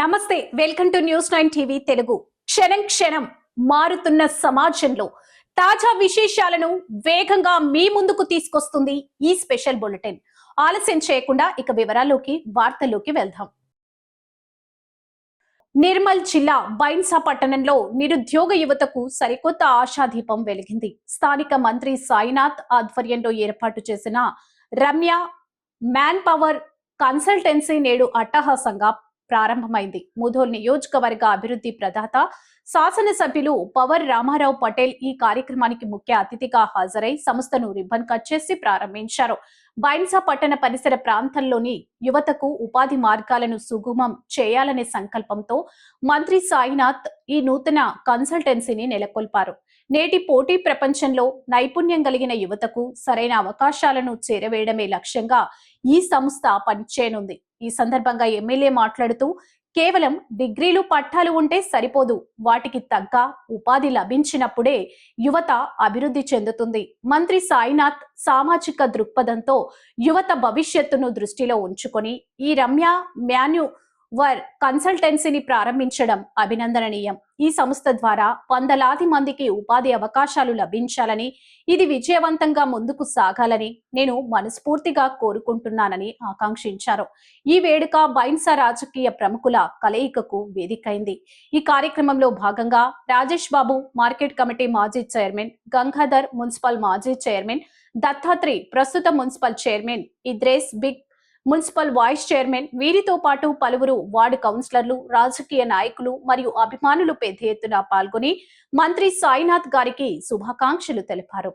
నమస్తే, welcome to news 9 TV Telugu. క్షణం క్షణం మారుతున్న సమాజంలో తాజా విశేషాలను వేగంగా మీ ముందుకు తీసుకొస్తుంది ఈ స్పెషల్ బులెటిన్. ఆలస్యం చేయకుండా ఇక వార్తల్లోకి వెళ్దాం. నిర్మల్ జిల్లా బైన్సా పట్టణంలో నిరుద్యోగ యువతకు సరికొత్త ఆశాదీపం వెలిగింది. స్థానిక మంత్రి సాయినాథ్ ఆధ్వర్యంలో ఏర్పాటు చేసిన రమ్య మ్యాన్ పవర్ కన్సల్టెన్సీ నేడు అట్టహాసంగా ప్రారంభమైంది. ముధోల్ నియోజకవర్గ అభివృద్ధి ప్రదాత శాసనసభ్యులు పవర్ రామారావు పటేల్ ఈ కార్యక్రమానికి ముఖ్య అతిథిగా హాజరై సంస్థను రిబ్బన్ కట్ చేసి ప్రారంభించారు. బైన్సా పట్టణ పరిసర ప్రాంతాల్లోని యువతకు ఉపాధి మార్గాలను సుగమం చేయాలనే సంకల్పంతో మంత్రి సాయినాథ్ ఈ నూతన కన్సల్టెన్సీని నెలకొల్పారు. నేటి పోటీ ప్రపంచంలో నైపుణ్యం కలిగిన యువతకు సరైన అవకాశాలను చేరవేయడమే లక్ష్యంగా ఈ సంస్థ పనిచేయనుంది. ఈ సందర్భంగా ఎమ్మెల్యే మాట్లాడుతూ, కేవలం డిగ్రీలు పట్టాలు ఉంటే సరిపోదు, వాటికి తగ్గ ఉపాధి లభించినప్పుడే యువత అభివృద్ధి చెందుతుంది. మంత్రి సాయినాథ్ సామాజిక దృక్పథంతో యువత భవిష్యత్తును దృష్టిలో ఉంచుకొని ఈ రమ్య మాన్యువర్ కన్సల్టెన్సీని ప్రారంభించడం అభినందనీయం. ఈ సంస్థ ద్వారా వందలాది మందికి ఉపాధి అవకాశాలు లభించాలని, ఇది విజయవంతంగా ముందుకు సాగాలని నేను మనస్ఫూర్తిగా కోరుకుంటున్నానని ఆకాంక్షించారు. ఈ వేడుక బైన్సా రాజకీయ ప్రముఖుల కలయికకు వేదికైంది. ఈ కార్యక్రమంలో భాగంగా రాజేష్ బాబు మార్కెట్ కమిటీ మాజీ చైర్మన్, గంగాధర్ మున్సిపల్ మాజీ చైర్మన్, దత్తాత్రి ప్రస్తుత municipal chairman, Idrees Baig municipal vice chairman, వీరితో పాటు పలువురు వార్డు కౌన్సిలర్లు, రాజకీయ నాయకులు మరియు అభిమానులు పెద్ద ఎత్తున పాల్గొని మంత్రి సాయినాథ్ గారికి శుభాకాంక్షలు తెలిపారు.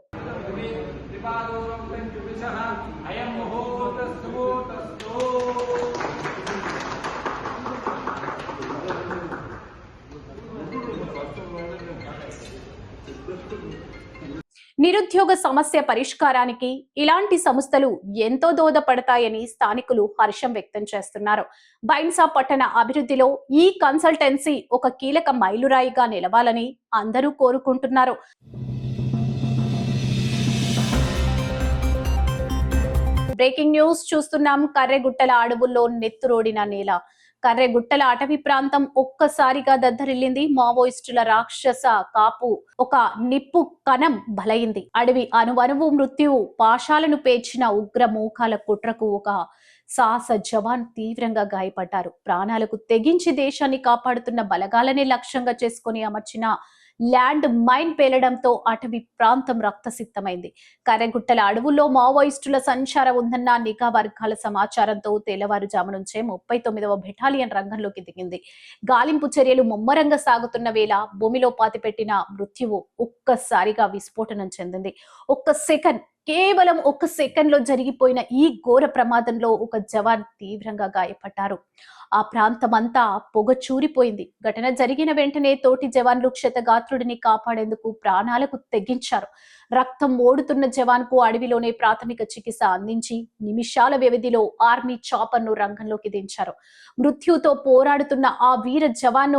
నిరుద్యోగ సమస్య పరిష్కారానికి ఇలాంటి సంస్థలు ఎంతో దోహదపడతాయని స్థానికులు హర్షం వ్యక్తం చేస్తున్నారు. బైన్సా పట్టణ అభివృద్ధిలో ఈ కన్సల్టెన్సీ ఒక కీలక మైలురాయిగా నిలవాలని అందరూ కోరుకుంటున్నారు. బ్రేకింగ్ న్యూస్ చూస్తున్నాం. కర్రెగుట్టల అడవుల్లో నెత్తురోడిన నేల. కర్రెగుట్టల అటవీ ప్రాంతం ఒక్కసారిగా దద్దరిల్లింది. మావోయిస్టుల రాక్షస కాపు ఒక నిప్పు కణం బలైంది. అడవి అణువణువు మృత్యువు పాశాలను పేర్చిన ఉగ్ర మోకాల కుట్రకు ఒక సాహస జవాన్ తీవ్రంగా గాయపడ్డారు. ప్రాణాలకు తెగించి దేశాన్ని కాపాడుతున్న బలగాలనే లక్ష్యంగా చేసుకుని అమర్చిన ల్యాండ్ మైన్ పేలడంతో అటవీ ప్రాంతం రక్తసిక్తమైంది. కర్రెగుట్టల అడవుల్లో మావోయిస్టుల సంచారం ఉందన్న నిఘా వర్గాల సమాచారంతో తెల్లవారుజాము నుంచే 39వ బెటాలియన్ రంగంలోకి దిగింది. గాలింపు చర్యలు ముమ్మరంగా సాగుతున్న వేళ భూమిలో పాతిపెట్టిన మృత్యువు ఒక్కసారిగా విస్ఫోటనం చెందింది. కేవలం ఒక్క సెకండ్ లో జరిగిపోయిన ఈ ఘోర ప్రమాదంలో ఒక జవాన్ తీవ్రంగా గాయపడ్డారు. ఆ ప్రాంతమంతా పొగ చూరిపోయింది. ఘటన జరిగిన వెంటనే తోటి జవాన్లు క్షతగాత్రుడిని కాపాడేందుకు ప్రాణాలకు తెగించారు. రక్తం ఓడుతున్న జవాన్ కు అడవిలోనే ప్రాథమిక చికిత్స అందించి నిమిషాల వ్యవధిలో ఆర్మీ చాపర్ ను రంగంలోకి దించారు. మృత్యుతో పోరాడుతున్న ఆ వీర జవాన్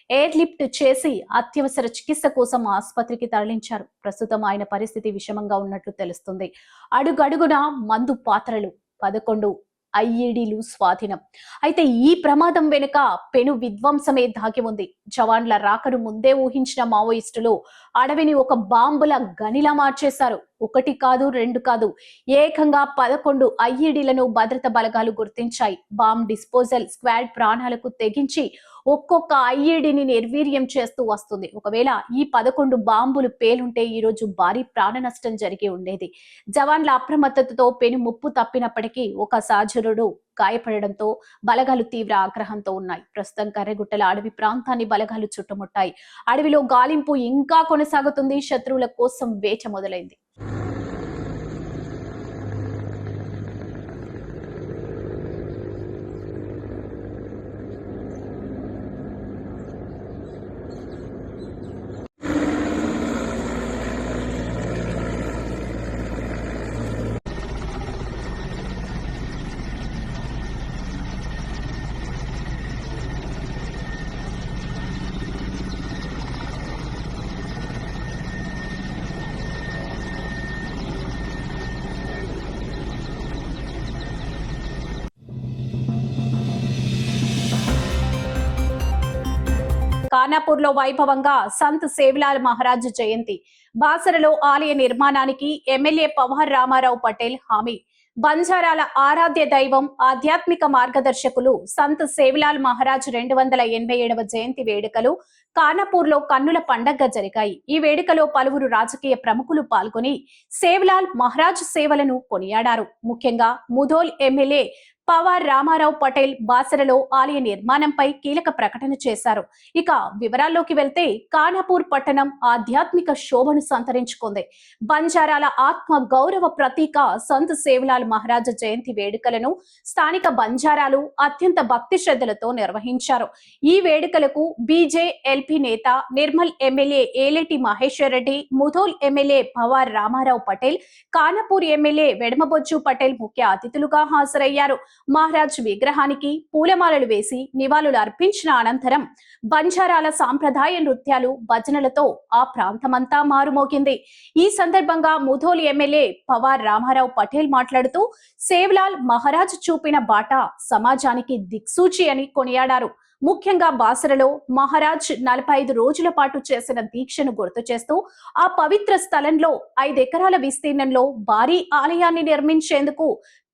ఎయిర్ లిఫ్ట్ చేసి అత్యవసర చికిత్స కోసం ఆసుపత్రికి తరలించారు. ప్రస్తుతం ఆయన పరిస్థితి విషమంగా ఉన్నట్లు తెలుస్తుంది. అడుగడుగున మందు పాత్రలు, 11 ఐఈడీలు స్వాధీనం. అయితే ఈ ప్రమాదం వెనుక పెను విధ్వంసమే దాగి ఉంది. జవాన్ల రాకను ముందే ఊహించిన మావోయిస్టులు అడవిని ఒక బాంబుల గనిలా మార్చేశారు. 1 కాదు 2 కాదు, ఏకంగా 11 ఐఈడీలను భద్రత బలగాలు గుర్తించాయి. బాంబ్ డిస్పోజల్ స్క్వాడ్ ప్రాణాలకు తెగించి ఒక్కొక్క ఐఈడీని నిర్వీర్యం చేస్తూ వస్తుంది. ఒకవేళ ఈ 11 బాంబులు పేలుంటే ఈ రోజు భారీ ప్రాణ నష్టం జరిగి ఉండేది. జవాన్ల అప్రమత్తతతో పెను ముప్పు తప్పినప్పటికీ ఒక సహచరుడు గాయపడడంతో బలగాలు తీవ్ర ఆగ్రహంతో ఉన్నాయి. ప్రస్తుతం కర్రెగుట్టల అడవి ప్రాంతాన్ని బలగాలు చుట్టుముట్టాయి. అడవిలో గాలింపు ఇంకా కొనసాగుతుంది. శత్రువుల కోసం వేట మొదలైంది. ఖానాపూర్లో వైభవంగా సంత్ సేవ్లాల్ మహారాజ్ జయంతి. బాసరలో ఆలయ నిర్మాణానికి ఎమ్మెల్యే పవార్ రామారావు పటేల్ హామీ. బంజారాల ఆరాధ్య దైవం, ఆధ్యాత్మిక మార్గదర్శకులు సంత్ సేవ్లాల్ మహారాజ్ 287వ జయంతి వేడుకలు ఖానాపూర్లో కన్నుల పండగగా జరిగాయి. ఈ వేడుకలో పలువురు రాజకీయ ప్రముఖులు పాల్గొని సేవ్లాల్ మహారాజ్ సేవలను కొనియాడారు. ముఖ్యంగా ముధోల్ ఎమ్మెల్యే పవార్ రామారావు పటేల్ బాసరలో ఆలయ నిర్మాణంపై కీలక ప్రకటన చేశారు. ఇక వివరాల్లోకి వెళ్తే ఖానాపూర్ పట్టణం ఆధ్యాత్మిక శోభను సంతరించుకుంది. బంజారాల ఆత్మ గౌరవ ప్రతీక సంత్ సేవ్లాల్ మహారాజ్ జయంతి వేడుకలను స్థానిక బంజారాలు అత్యంత భక్తి శ్రద్ధలతో నిర్వహించారు. ఈ వేడుకలకు బీజేఎల్పీ నేత Nirmal MLA Aleti Maheshwar Reddy, Mudhol MLA Pawar Ramarao Patel, Khanapur MLA Vedma Bojju Patel ముఖ్య అతిథులుగా హాజరయ్యారు. మహారాజ్ విగ్రహానికి పూలమాలలు వేసి నివాళులు అర్పించిన అనంతరం బంజారాల సాంప్రదాయ నృత్యాలు, భజనలతో ఆ ప్రాంతమంతా మారుమోగింది. ఈ సందర్భంగా ముధోల్ ఎమ్మెల్యే పవార్ రామారావు పటేల్ మాట్లాడుతూ సేవ్లాల్ మహారాజ్ చూపిన బాట సమాజానికి దిక్సూచి అని కొనియాడారు. ముఖ్యంగా బాసరలో మహారాజ్ 45 రోజుల పాటు చేసిన దీక్షను గుర్తు చేస్తూ ఆ పవిత్ర స్థలంలో 5 ఎకరాల విస్తీర్ణంలో భారీ ఆలయాన్ని నిర్మించేందుకు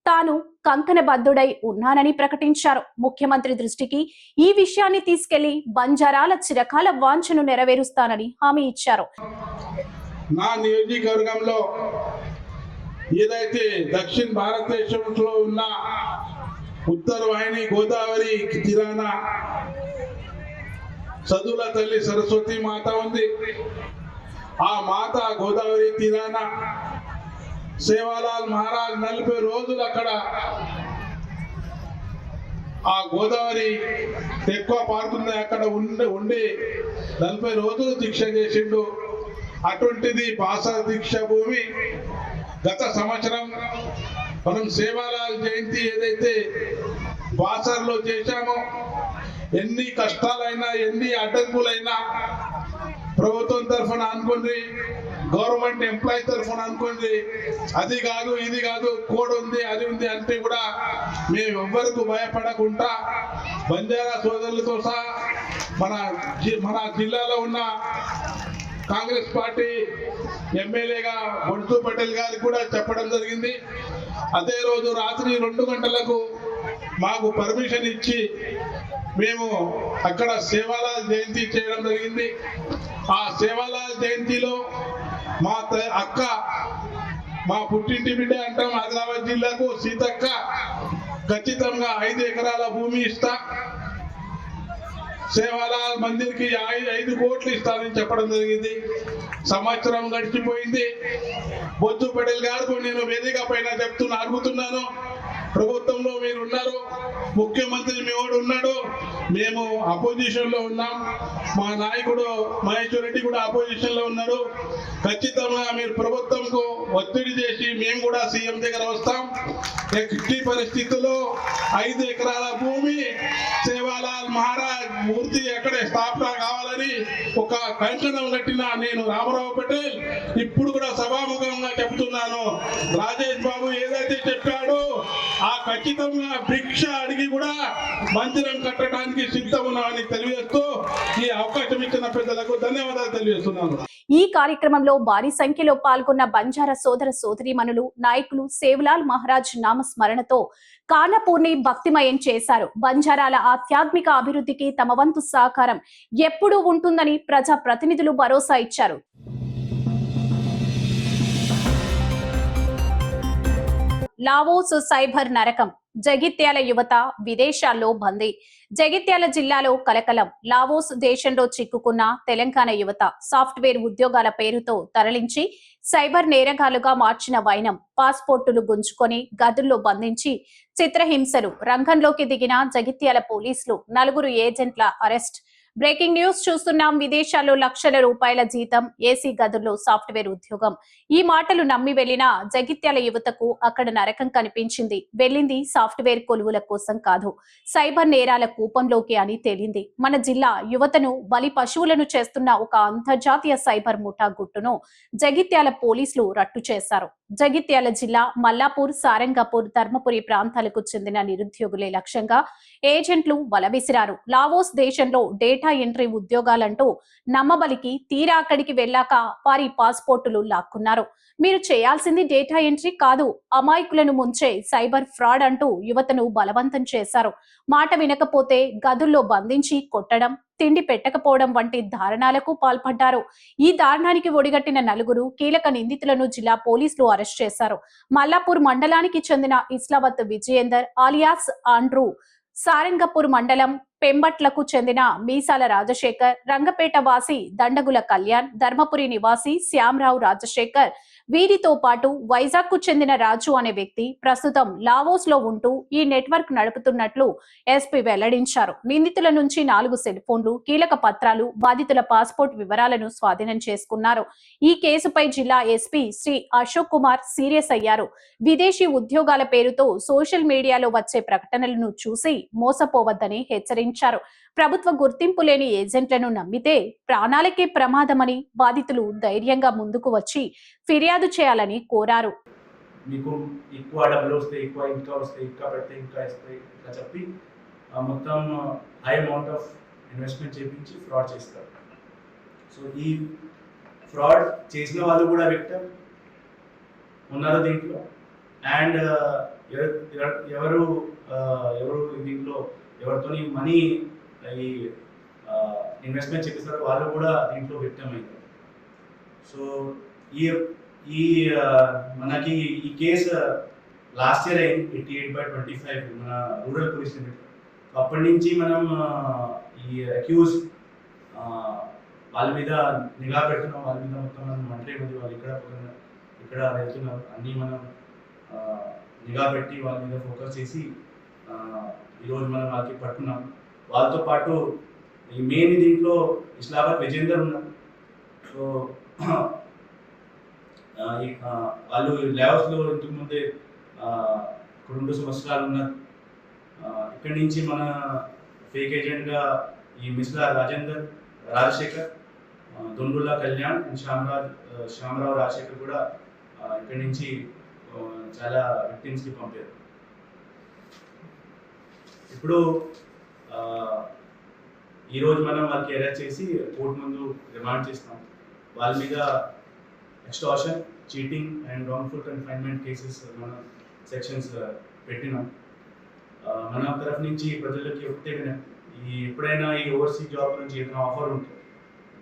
తాను కంకణబద్ధుడై ఉన్నానని ప్రకటించారు. ముఖ్యమంత్రి దృష్టికి ఈ విషయాన్ని తీసుకెళ్లి బంజారాల చిరకాల వాంఛను నెరవేరుస్తానని హామీ ఇచ్చారు. నా నియోజకవర్గంలో ఏదైతే దక్షిణ భారతదేశంలో ఉన్న ఉత్తర వాహిని గోదావరి తీరాన చదువుల తల్లి సరస్వతి మాత ఉంది. ఆ మాత గోదావరి తీరాన సేవాలాల్ మహారాజ్ 40 రోజులు అక్కడ ఆ గోదావరి ఎక్కువ పారుతుంది అక్కడ ఉండి 40 రోజులు దీక్ష చేసిండు. అటువంటిది బాసర దీక్ష భూమి. గత సంవత్సరం మనం సేవాలాల్ జయంతి ఏదైతే బాసరలో చేశామో, ఎన్ని కష్టాలైనా ఎన్ని అడ్డంకులైనా ప్రభుత్వం తరఫున అనుకోండి, గవర్నమెంట్ ఎంప్లాయీ తరఫున అనుకోండి, అది కాదు ఇది కాదు, కోడ్ ఉంది అది ఉంది అంటే కూడా మేము ఎవ్వరికి భయపడకుండా బంజారా సోదరులతో సహా మన జిల్లాలో ఉన్న కాంగ్రెస్ పార్టీ ఎమ్మెల్యేగా బొడ్సు పటేల్ గారికి కూడా చెప్పడం జరిగింది. అదే రోజు రాత్రి 2 గంటలకు మాకు పర్మిషన్ ఇచ్చి మేము అక్కడ సేవాలాల్ జయంతి చేయడం జరిగింది. ఆ సేవాలాల్ జయంతిలో మా అక్క, మా పుట్టింటి బిడ్డ అంటాం ఆదిలాబాద్ జిల్లాకు సీతక్క ఖచ్చితంగా 5 ఎకరాల భూమి ఇస్తా, సేవాలాల్ మందిర్కి 5 కోట్లు ఇస్తానని చెప్పడం జరిగింది. సంవత్సరం గడిచిపోయింది. బొజ్జు పటేల్ గారు నేను వేదిక పైన అడుగుతున్నాను, ప్రభుత్వంలో మీరు ఉన్నారు, ముఖ్యమంత్రి మీ వాడు ఉన్నాడు, మేము అపోజిషన్ లో ఉన్నాం, మా నాయకుడు మహేశ్వర్ రెడ్డి కూడా అపోజిషన్ లో ఉన్నారు, ఖచ్చితంగా మీరు ప్రభుత్వంకు ఒత్తిడి చేసి మేము కూడా సీఎం దగ్గర వస్తాం. ఎట్టి పరిస్థితుల్లో 5 ఎకరాల భూమి సేవాలాల్ మహారాజ్ మూర్తి అక్కడే స్థాపన కావాలని ఒక కంకణం కట్టిన నేను రామారావు పటేల్ ఇప్పుడు కూడా సభాముఖంగా చెప్తున్నాను. రాజేష్ బాబు ఏదైతే చెప్పాడో ఆ ఖచ్చితంగా భిక్ష అడిగి కూడా మందిరం కట్టడానికి సిద్ధం ఉన్నామని తెలియజేస్తూ ఈ అవకాశం ఇచ్చిన పెద్దలకు ధన్యవాదాలు తెలియజేస్తున్నాను. ఈ కార్యక్రమంలో భారీ సంఖ్యలో పాల్గొన్న బంజారా సోదర సోదరీమణులు, నాయకులు సేవ్లాల్ మహారాజ్ నామస్మరణతో ఖానాపూర్ని భక్తిమయం చేశారు. బంజారాల ఆధ్యాత్మిక అభివృద్ధికి తమ వంతు సహకారం ఎప్పుడూ ఉంటుందని ప్రజా ప్రతినిధులు భరోసా ఇచ్చారు. లావోస్ సైబర్ నరకం, జగిత్యాల యువత విదేశాల్లో బందీ. జగిత్యాల జిల్లాలో కలకలం. లావోస్ దేశంలో చిక్కుకున్న తెలంగాణ యువత సాఫ్ట్వేర్ ఉద్యోగాల పేరుతో తరలించి సైబర్ నేరగాలుగా మార్చిన వైనం. పాస్పోర్టులు గుంజుకొని గదుల్లో బంధించి చిత్రహింసలు. రంగంలోకి దిగిన జగిత్యాల పోలీసులు, 4 ఏజెంట్ల అరెస్ట్. బ్రేకింగ్ న్యూస్ చూస్తున్నాం. విదేశాల్లో లక్షల రూపాయల జీతం, ఏసీ గదుల్లో సాఫ్ట్వేర్ ఉద్యోగం. ఈ మాటలు నమ్మి వెళ్లిన జగిత్యాల యువతకు అక్కడ నరకం కనిపించింది. వెళ్ళింది సాఫ్ట్వేర్ కొలువుల కోసం కాదు, సైబర్ నేరాల కూపంలోకి అని తేలింది. మన జిల్లా యువతను బలి పశువులను చేస్తున్న ఒక అంతర్జాతీయ సైబర్ ముఠా గుట్టును జగిత్యాల పోలీసులు రట్టు చేశారు. జగిత్యాల జిల్లా మల్లాపూర్, సారంగపూర్, ధర్మపురి ప్రాంతాలకు చెందిన నిరుద్యోగులే లక్ష్యంగా ఏజెంట్లు వల విసిరారు. లావోస్ దేశంలో డేటా ఎంట్రీ ఉద్యోగాలంటూ నమ్మబలికి తీరా అక్కడికి వెళ్లాక వారి పాస్పోర్టులు లాక్కున్నారు. మీరు చేయాల్సింది డేటా ఎంట్రీ కాదు, అమాయకులను ముంచే సైబర్ ఫ్రాడ్ అంటూ యువతను బలవంతం చేశారు. మాట వినకపోతే గదుల్లో బంధించి కొట్టడం, తిండి పెట్టకపోవడం వంటి దారుణాలకు పాల్పడ్డారు. ఈ దారుణానికి ఒడిగట్టిన నలుగురు కీలక నిందితులను జిల్లా పోలీసులు అరెస్ట్ చేశారు. మల్లాపూర్ మండలానికి చెందిన ఇస్లావత్ విజయేందర్ ఆలియాస్ ఆండ్రూ, సారంగపూర్ మండలం పెంబట్లకు చెందిన మీసాల రాజశేఖర్, రంగపేట వాసి దండగుల కళ్యాణ్, ధర్మపురి నివాసి శ్యామరావు రాజశేఖర్, వీరితో పాటు వైజాగ్ కు చెందిన రాజు అనే వ్యక్తి ప్రస్తుతం లావోస్ లో ఉంటూ ఈ నెట్వర్క్ నడుపుతున్నట్లు ఎస్పీ వెల్లడించారు. నిందితుల నుంచి 4 సెల్ ఫోన్లు, కీలక పత్రాలు, బాధితుల పాస్పోర్ట్ వివరాలను స్వాధీనం చేసుకున్నారు. ఈ కేసుపై జిల్లా ఎస్పీ శ్రీ అశోక్ కుమార్ సీరియస్ అయ్యారు. విదేశీ ఉద్యోగాల పేరుతో సోషల్ మీడియాలో వచ్చే ప్రకటనలను చూసి మోసపోవద్దని హెచ్చరించారు. ప్రభుత్వ గుర్తింపు లేని ఏజెంట్లను నమ్మితే ప్రాణాలకే ప్రమాదమని బాధితులు ధైర్యంగా ముందుకు వచ్చి ఫిర్యాదు చేయాలని కోరారు. మీకు ఎక్కువ డబ్బులు వస్తాయి, ఇంకా వస్తాయి, ఇంకా పెడితే ఇంకా ఇస్తాయి ఇట్లా చెప్పి మొత్తం హై అమౌంట్ ఆఫ్ ఇన్వెస్ట్మెంట్ చేయించి ఫ్రాడ్ చేస్తారు. సో ఈ ఫ్రాడ్ చేసిన వాళ్ళు కూడా విక్టిమ్ ఉన్నారు దీంట్లో. అండ్ ఎవరు దీంట్లో ఎవరితో మనీ ఈ ఇన్వెస్ట్మెంట్ చేపిస్తారో వాళ్ళు కూడా దీంట్లో విక్టిమ్ అవుతారు. సో ఈ మనకి ఈ కేసు లాస్ట్ ఇయర్ అయింది 88/25 మన రూరల్ పోలీస్ లిమిట్. అప్పటి నుంచి మనం ఈ అక్యూజ్ వాళ్ళ మీద నిఘా పెడుతున్నాం. వాళ్ళ మీద మొత్తం మనం మంత్రి ఉంది, వాళ్ళు ఇక్కడ వెళ్తున్నారు అన్నీ మనం నిఘా పెట్టి వాళ్ళ మీద ఫోకస్ చేసి ఈరోజు మనం వాళ్ళకి పట్టుకున్నాం. వాళ్ళతో పాటు ఈ మెయిన్ దీంట్లో ఇస్లాబాద్ విజేందర్ ఉన్నారు. సో వాళ్ళు లేఅవుట్స్లో ఇంతకుముందే 2 సంవత్సరాలు ఉన్నారు. ఇక్కడి నుంచి మన ఫేక్ ఏజెంట్గా ఈ మిస్లా రాజశేఖర్, దొండుల్లా కళ్యాణ్, శ్యామరావు రాజశేఖర్ కూడా ఇక్కడి నుంచి చాలా విక్టిమ్స్కి పంపారు. ఇప్పుడు ఈరోజు మనం వాళ్ళకి అరెస్ట్ చేసి కోర్టు ముందు రిమాండ్ చేస్తాం. వాళ్ళ మీద extortion, cheating and wrongful confinement cases మనం సెక్షన్స్ పెట్టినాం. మన తరఫు నుంచి ప్రజలకి ఒకటే ఎప్పుడైనా ఈ ఓవర్సీ జాబ్ నుంచి ఏదైనా ఆఫర్ ఉంటుంది,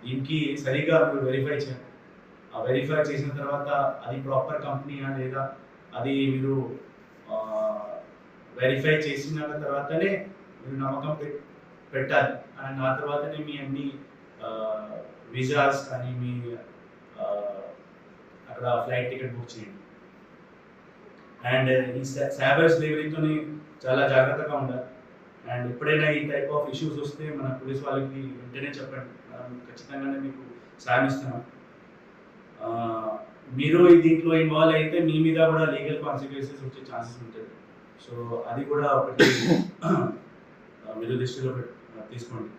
దీనికి సరిగా మీరు వెరిఫై చేయాలి. వెరిఫై చేసిన తర్వాత అది ప్రాపర్ కంపెనీనా లేదా అది మీరు వెరిఫై చేసిన తర్వాతనే మీరు నమ్మకం పెట్టాలి. అండ్ ఆ తర్వాతనే మీ అన్ని వీసాస్ కానీ మీ అక్కడ ఫ్లైట్ టికెట్ బుక్ చేయండి. అండ్ ఈ సైబర్ స్లేవరీతో చాలా జాగ్రత్తగా ఉండాలి. అండ్ ఎప్పుడైనా ఈ టైప్ ఆఫ్ ఇష్యూస్ వస్తే మన పోలీస్ వాళ్ళకి వెంటనే చెప్పండి, మనం ఖచ్చితంగానే మీకు సాయం ఇస్తున్నాం. మీరు దీంట్లో ఇన్వాల్వ్ అయితే మీ మీద కూడా లీగల్ కాన్సిక్వెన్సెస్ వచ్చే ఛాన్సెస్ ఉంటుంది. సో అది కూడా ఒకటి మీరు దృష్టిలో తీసుకోండి.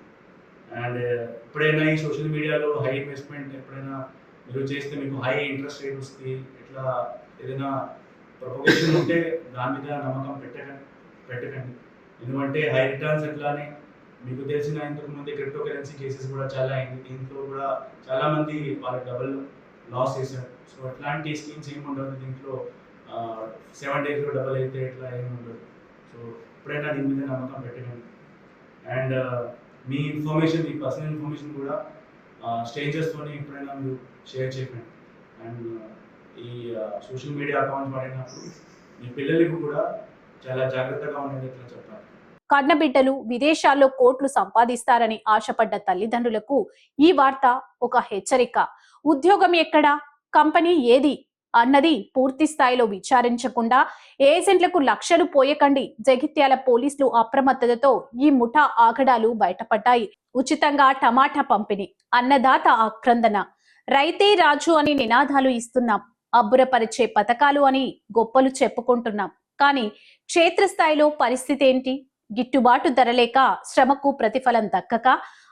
అండ్ ఎప్పుడైనా ఈ సోషల్ మీడియాలో హై ఇన్వెస్ట్మెంట్ ఎప్పుడైనా మీరు చేస్తే మీకు హై ఇంట్రెస్ట్ రేట్ వస్తుంది, ఇట్లా ఏదైనా ప్రొపగేషన్ ఉంటే దాని మీద నమ్మకం పెట్టకండి. ఎందుకంటే హై రిటర్న్స్ ఎట్లానే మీకు తెలిసిన ఇంతకుముందు క్రిప్టో కరెన్సీ కేసెస్ కూడా చాలా అయింది. దీంట్లో కూడా చాలామంది వాళ్ళ డబుల్ లాస్ చేశారు. సో అట్లాంటి స్కీమ్స్ ఏమి ఉండదు దీంట్లో. 7 days డబుల్ అయితే ఇట్లా ఏమి ఉండదు. సో ఎప్పుడైనా దీని మీద నమ్మకం పెట్టకండి. And me information, me personal information కూడా స్ట్రేంజర్స్తో ఎప్పుడైనా మీరు షేర్ చేయకండి. అండ్ ఈ సోషల్ మీడియా అకౌంట్స్ వాడినప్పుడు మీ పిల్లలకు కూడా చాలా జాగ్రత్తగా ఉండేది ఇట్లా చెప్పాలి. కన్నబిడ్డలు విదేశాల్లో కోట్లు సంపాదిస్తారని ఆశపడ్డ తల్లిదండ్రులకు ఈ వార్త ఒక హెచ్చరిక. ఉద్యోగం ఎక్కడా, కంపెనీ ఏది అన్నది పూర్తి స్థాయిలో విచారించకుండా ఏజెంట్లకు లక్షలు పోయకండి. జగిత్యాల పోలీసులు అప్రమత్తతతో ఈ ముఠా ఆగడాలు బయటపడ్డాయి. ఉచితంగా టమాటా పంపిణీ, అన్నదాత ఆక్రందన, రైతే రాజు అని నినాదాలు ఇస్తున్నాం, అబ్బురపరిచే పథకాలు అని గొప్పలు చెప్పుకుంటున్నాం. కానీ క్షేత్రస్థాయిలో పరిస్థితి ఏంటి? గిట్టుబాటు ధర లేక, శ్రమకు ప్రతిఫలం దక్కక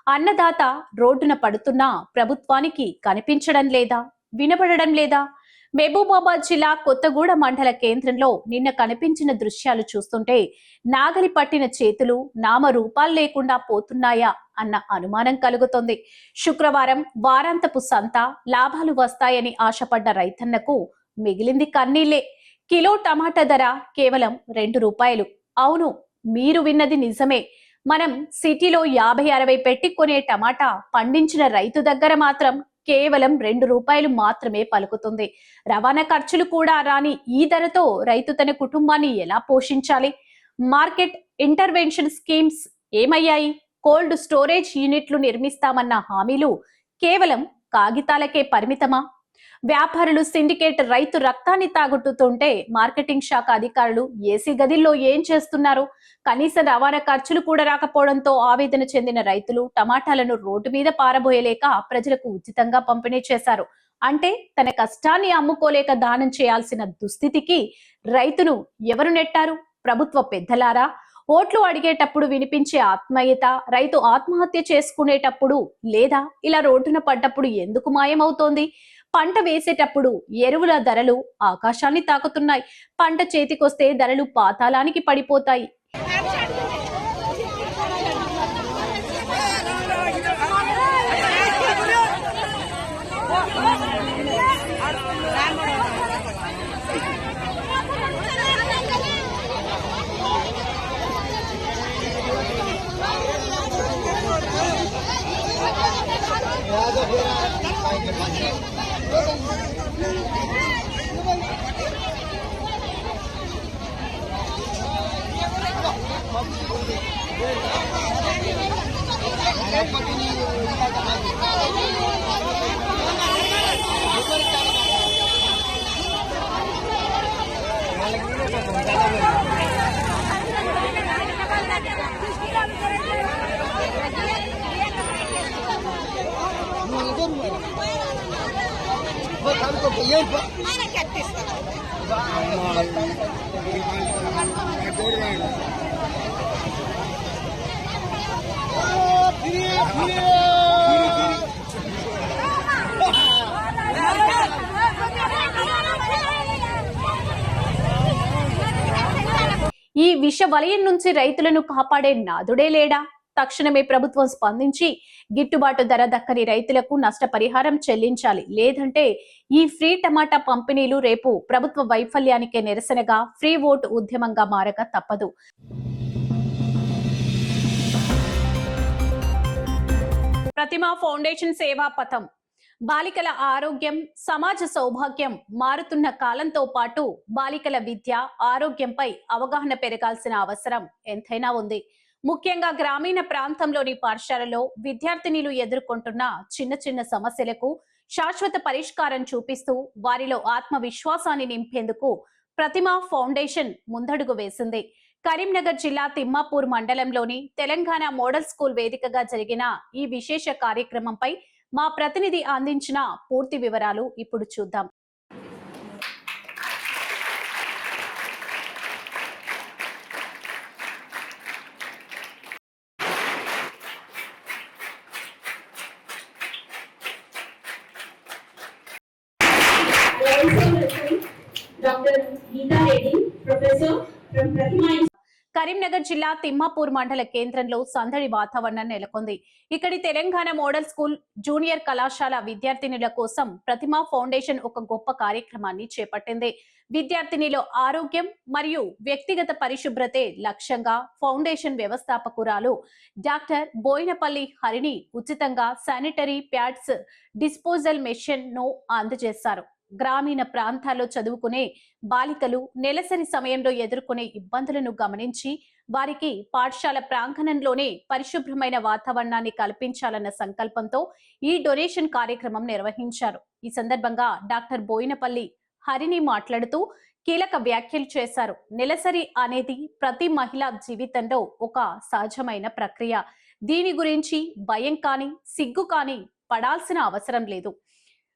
అన్నదాత రోడ్డున పడుతున్నా ప్రభుత్వానికి కనిపించడం లేదా, వినబడడం లేదా? మహబూబాబాద్ జిల్లా కొత్తగూడ మండల కేంద్రంలో నిన్న కనిపించిన దృశ్యాలు చూస్తుంటే నాగలి పట్టిన చేతులు నామరూపాలు లేకుండా పోతున్నాయా అన్న అనుమానం కలుగుతోంది. శుక్రవారం వారాంతపు సంత లాభాలు వస్తాయని ఆశపడ్డ రైతన్నకు మిగిలింది కన్నీళ్లే. కిలో టమాటా ధర కేవలం ₹2. అవును, మీరు విన్నది నిజమే. మనం సిటీలో 50-60 పెట్టి కొనే టమాటా పండించిన రైతు దగ్గర మాత్రం కేవలం ₹2 మాత్రమే పలుకుతుంది. రవాణా ఖర్చులు కూడా రాని ఈ ధరతో రైతు తన కుటుంబాన్ని ఎలా పోషించాలి? మార్కెట్ ఇంటర్వెన్షన్ స్కీమ్స్ ఏమయ్యాయి? కోల్డ్ స్టోరేజ్ యూనిట్లు నిర్మిస్తామన్న హామీలు కేవలం కాగితాలకే పరిమితమా? వ్యాపారులు సిండికేట్ రైతు రక్తాన్ని తాగుతుంటే మార్కెటింగ్ శాఖ అధికారులు ఏసీ గదిల్లో ఏం చేస్తున్నారు? కనీస రవాణా ఖర్చులు కూడా రాకపోవడంతో ఆవేదన చెందిన రైతులు టమాటాలను రోడ్డు మీద పారబోయలేక ప్రజలకు ఉచితంగా పంపిణీ చేశారు. అంటే తన కష్టాన్ని అమ్ముకోలేక దానం చేయాల్సిన దుస్థితికి రైతును ఎవరు నెట్టారు? ప్రభుత్వ పెద్దలారా? ఓట్లు అడిగేటప్పుడు వినిపించే ఆత్మీయత రైతు ఆత్మహత్య చేసుకునేటప్పుడు లేదా ఇలా రోడ్డున పడ్డప్పుడు ఎందుకు మాయమవుతోంది? పంట వేసేటప్పుడు ఎరువుల ధరలు ఆకాశాన్ని తాకుతున్నాయి. పంట చేతికొస్తే ధరలు పాతాళానికి పడిపోతాయి. ఈ విష వలయం నుంచి రైతులను కాపాడే నాదుడే లేడా? తక్షణమే ప్రభుత్వం స్పందించి గిట్టుబాటు ధర దక్కని రైతులకు నష్టపరిహారం చెల్లించాలి. లేదంటే ఈ ఫ్రీ టమాటా పంపిణీలు రేపు ప్రభుత్వ వైఫల్యానికే నిరసనగా ఫ్రీ ఓట్ ఉద్యమంగా మారక తప్పదు. ప్రతిమా ఫౌండేషన్ సేవా పథం. బాలికల ఆరోగ్యం, సమాజ సౌభాగ్యం. మారుతున్న కాలంతో పాటు బాలికల విద్య, ఆరోగ్యంపై అవగాహన పెరగాల్సిన అవసరం ఎంతైనా ఉంది. ముఖ్యంగా గ్రామీణ ప్రాంతంలోని పాఠశాలలో విద్యార్థినిలు ఎదుర్కొంటున్న చిన్న చిన్న సమస్యలకు శాశ్వత పరిష్కారం చూపిస్తూ వారిలో ఆత్మవిశ్వాసాన్ని నింపేందుకు ప్రతిమా ఫౌండేషన్ ముందడుగు వేసింది. కరీంనగర్ జిల్లా తిమ్మాపూర్ మండలంలోని తెలంగాణ మోడల్ స్కూల్ వేదికగా జరిగిన ఈ విశేష కార్యక్రమంపై మా ప్రతినిధి అందించిన పూర్తి వివరాలు ఇప్పుడు చూద్దాం. Dr. Geeta Reddy, Professor from Pratima. Karimnagar జిల్లా తిమ్మాపూర్ మండల కేంద్రంలో సందడి వాతావరణం నెలకొంది. ఇక్కడి తెలంగాణ మోడల్ స్కూల్ జూనియర్ కళాశాల విద్యార్థినుల కోసం ప్రతిమా ఫౌండేషన్ ఒక గొప్ప కార్యక్రమాన్ని చేపట్టింది. విద్యార్థినిలో ఆరోగ్యం మరియు వ్యక్తిగత పరిశుభ్రతే లక్ష్యంగా ఫౌండేషన్ వ్యవస్థాపకురాలు డాక్టర్ బోయినపల్లి హరిణి ఉచితంగా శానిటరీ ప్యాడ్స్, డిస్పోజల్ మెషిన్ ను అందజేశారు. గ్రామీణ ప్రాంతాల్లో చదువుకునే బాలికలు నెలసరి సమయంలో ఎదుర్కొనే ఇబ్బందులను గమనించి వారికి పాఠశాల ప్రాంగణంలోనే పరిశుభ్రమైన వాతావరణాన్ని కల్పించాలన్న సంకల్పంతో ఈ డొనేషన్ కార్యక్రమం నిర్వహించారు. ఈ సందర్భంగా డాక్టర్ బోయినపల్లి హరిణి మాట్లాడుతూ కీలక వ్యాఖ్యలు చేశారు. నెలసరి అనేది ప్రతి మహిళ జీవితంలో ఒక సహజమైన ప్రక్రియ. దీని గురించి భయం కానీ సిగ్గు కానీ పడాల్సిన అవసరం లేదు.